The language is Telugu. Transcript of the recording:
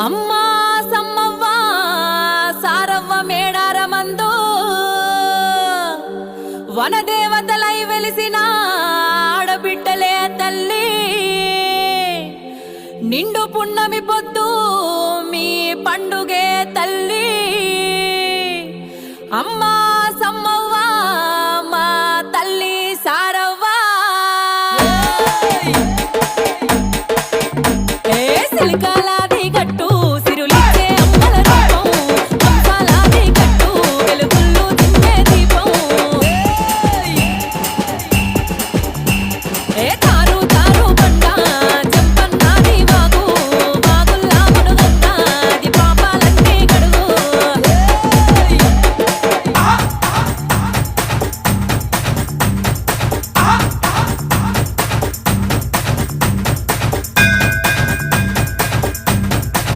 అమ్మా సమ్మవ్వ సారవ్వ మేడారమందు వనదేవతలై వెలిసిన ఆడబిడ్డలే తల్లి నిండు పున్నమి పొద్దు మీ పండుగే తల్లి అమ్మా